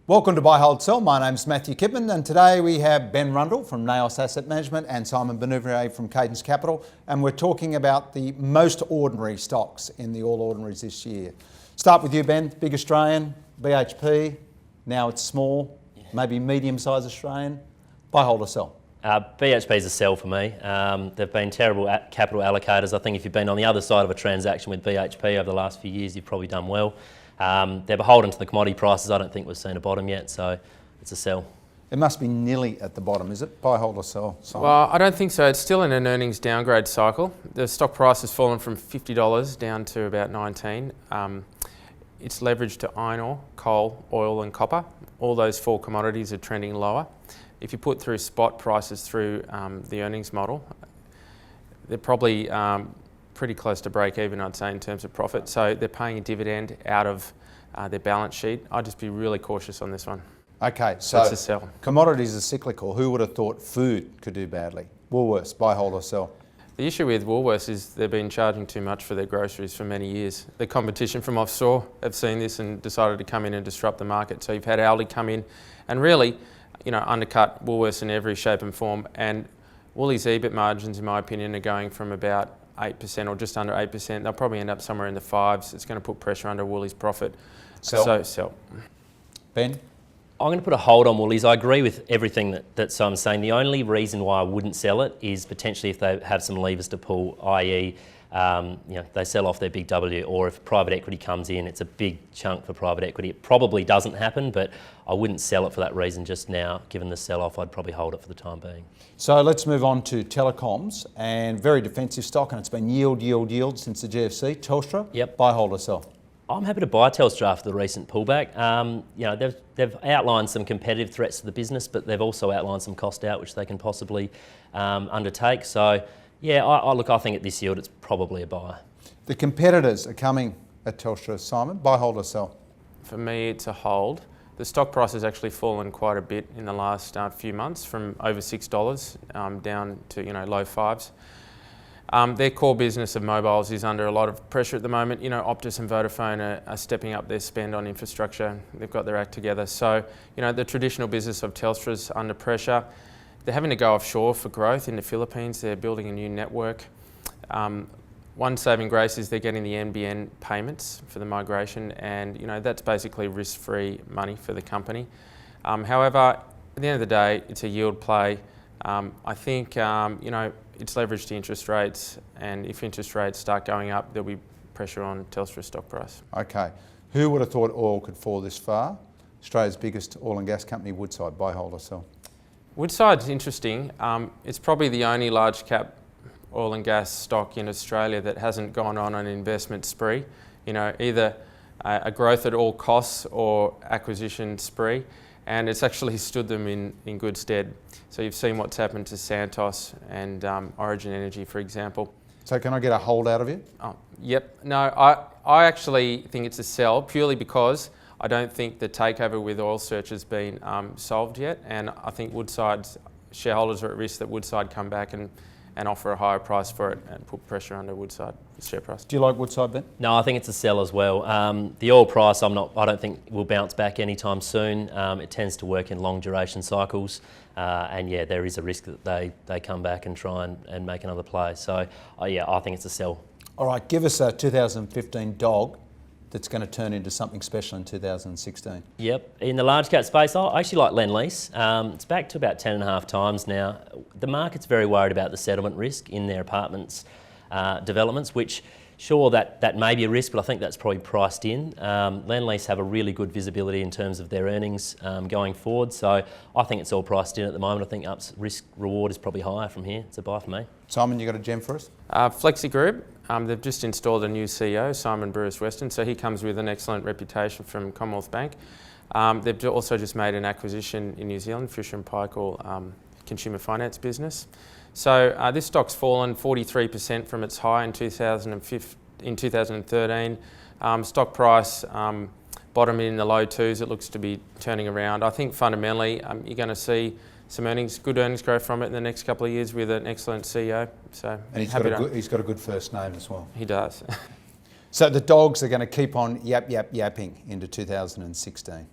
Welcome to Buy, Hold, Sell. My name's Matthew Kipman, and today we have Ben Rundle from Naos Asset Management and Simon Benouvrier from Cadence Capital, and we're talking about the most ordinary stocks in the All Ordinaries this year. Start with you, Ben. Big Australian, BHP. Now it's small, maybe medium-sized Australian. Buy, hold, or sell? BHP is a sell for me. They've been terrible capital allocators. I think if you've been on the other side of a transaction with BHP over the last few years, you've probably done well. They're beholden to the commodity prices. I don't think we've seen a bottom yet, so it's a sell. It must be nearly at the bottom, is it? Buy, hold, or sell? Simon? Well, I don't think so. It's still in an earnings downgrade cycle. The stock price has fallen from $50 down to about $19. It's leveraged to iron ore, coal, oil and copper. All those four commodities are trending lower. If you put through spot prices through the earnings model, they're probably pretty close to break even, I'd say, in terms of profit. So they're paying a dividend out of their balance sheet. I'd just be really cautious on this one. Okay, so it's a sell. Commodities are cyclical. Who would have thought food could do badly? Woolworths, buy, hold, or sell? The issue with Woolworths is they've been charging too much for their groceries for many years. The competition from offshore have seen this and decided to come in and disrupt the market. So you've had Aldi come in and really, undercut Woolworths in every shape and form. And Woolies' EBIT margins, in my opinion, are going from about 8% or just under 8%. They'll probably end up somewhere in the 5s. It's going to put pressure under Woolies' profit. Sell. So sell. Ben? I'm going to put a hold on Woolies. I agree with everything that Simon's saying. The only reason why I wouldn't sell it is potentially if they have some levers to pull, i.e., they sell off their big W, or if private equity comes in, it's a big chunk for private equity. It probably doesn't happen, but I wouldn't sell it for that reason just now. Given the sell-off, I'd probably hold it for the time being. So let's move on to telecoms, and very defensive stock, and it's been yield since the GFC. Telstra, Yep. buy, hold, or sell? I'm happy to buy Telstra after the recent pullback. They've outlined some competitive threats to the business, but they've also outlined some cost out which they can possibly undertake. So, yeah, I think at this yield it's probably a buy. The competitors are coming at Telstra. Simon, buy, hold, or sell? For me, it's a hold. The stock price has actually fallen quite a bit in the last few months, from over $6 down to low 5s. Their core business of mobiles is under a lot of pressure at the moment. Optus and Vodafone are stepping up their spend on infrastructure. They've got their act together. So, the traditional business of Telstra is under pressure. They're having to go offshore for growth in the Philippines. They're building a new network. One saving grace is they're getting the NBN payments for the migration, and that's basically risk-free money for the company. However, at the end of the day, it's a yield play. I think it's leveraged to interest rates, and if interest rates start going up, there'll be pressure on Telstra's stock price. Okay. Who would have thought oil could fall this far? Australia's biggest oil and gas company, Woodside, buy, hold, or sell? Woodside's interesting. It's probably the only large cap oil and gas stock in Australia that hasn't gone on an investment spree. Either a growth at all costs or acquisition spree. And it's actually stood them in good stead. So you've seen what's happened to Santos and Origin Energy, for example. So can I get a hold out of you? Yep. No, I actually think it's a sell purely because I don't think the takeover with Oil Search has been solved yet. And I think Woodside's shareholders are at risk that Woodside come back and offer a higher price for it and put pressure under Woodside's share price. Do you like Woodside, Ben? No, I think it's a sell as well. The oil price, I don't think will bounce back anytime soon. It tends to work in long duration cycles, and yeah, there is a risk that they come back and try and make another play. So, I think it's a sell. All right, give us a 2015 dog that's going to turn into something special in 2016. Yep, in the large cap space, I actually like Lendlease. It's back to about 10.5 times now. The market's very worried about the settlement risk in their apartments developments, which sure that may be a risk, but I think that's probably priced in. Lendlease have a really good visibility in terms of their earnings going forward, so I think it's all priced in at the moment. I think UP's risk reward is probably higher from here. It's a buy for me. Simon, you got a gem for us? Flexi Group. They've just installed a new CEO, Simon Bruce-Weston, so he comes with an excellent reputation from Commonwealth Bank. They've also just made an acquisition in New Zealand, Fisher & Paykel consumer finance business. So this stock's fallen 43% from its high in 2013. Stock price bottoming in the low 2s. It looks to be turning around. I think fundamentally you're going to see some good earnings growth from it in the next couple of years with an excellent CEO. So, and he's got a good first name as well. He does. So the dogs are going to keep on yapping into 2016.